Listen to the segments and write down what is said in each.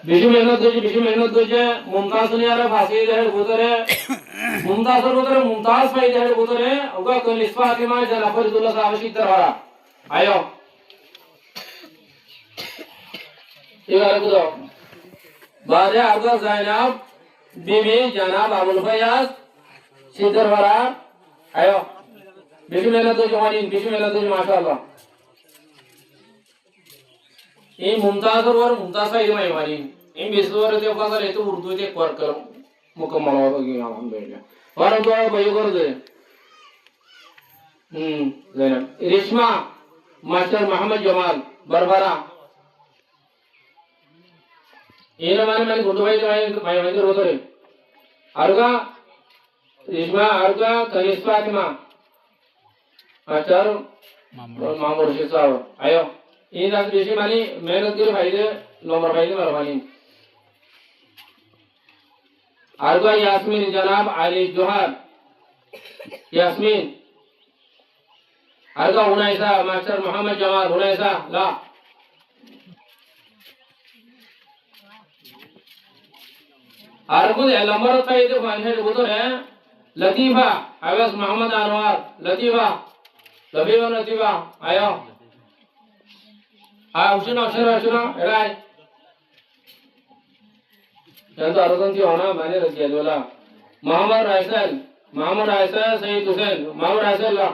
বেশি মেহনত হয়েছে মুমতাজ দুনিয়ারে ফাঁসি দেহের ভিতরে মুমতাজের ভিতরে মুমতাজ পাই দেহের ভিতরে ওগা কোন ইসফা ফাতিমা জানা ফরিদুল্লাহ সাহেব সিদ্দার হারা আয়ো এবারে বুঝো বাজে আবদা জাইনাব বিবি জানাব আবুল ফয়াজ সিদ্দার হারা আয়ো বেশি মেহনত হয়েছে মানিন বেশি মেহনত হয়েছে মাশাআল্লাহ এই মুমতাজের ওর মুমতাজ পাই দেমাই মানিন এই বিশ্বরে ते का करे तो उर्दू ते कर कर मुकम्मल हो गई अल्हम्दुलिल्लाह और तो भाई कर दे जैनब रेशमा मास्टर मोहम्मद जमाल बरबरा ये मैंने गुंडू भाई भाई भाई रो रे आरुगा रेशमा आरुगा कनिष्ठ फातिमा मास्टर मामूर से साहब आयो ये दास बेशी मानी मेहनत कर भाई दे नंबर भाई दे मेहरबानी आरुगा यास्मीन जनाब आली जोहर यास्मीन आरुगा उनाइसा मास्टर मोहम्मद जमाल उनाइसा ला आरुगा नंबर का ये फाइल है वो तो है लतीफा आवाज मोहम्मद अनवर लतीफा लबीबा लतीफा आयो उशना array yanzu a rozan tiyo na bane da ke dola Muhammad Raisal Sayyid Hussein Muhammad Raisal la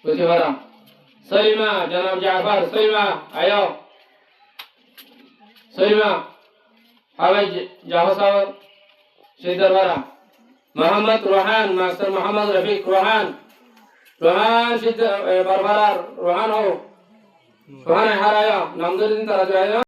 kusi fara Salima Janab Jaafar Salima ayo Salima Awaj Jafar Sawar Shaydar Vara Muhammad Rohan Master Muhammad Rafiq Rohan Shaydar Barbara Rohan ho Rohan hai harayo namdar din tarah jo hai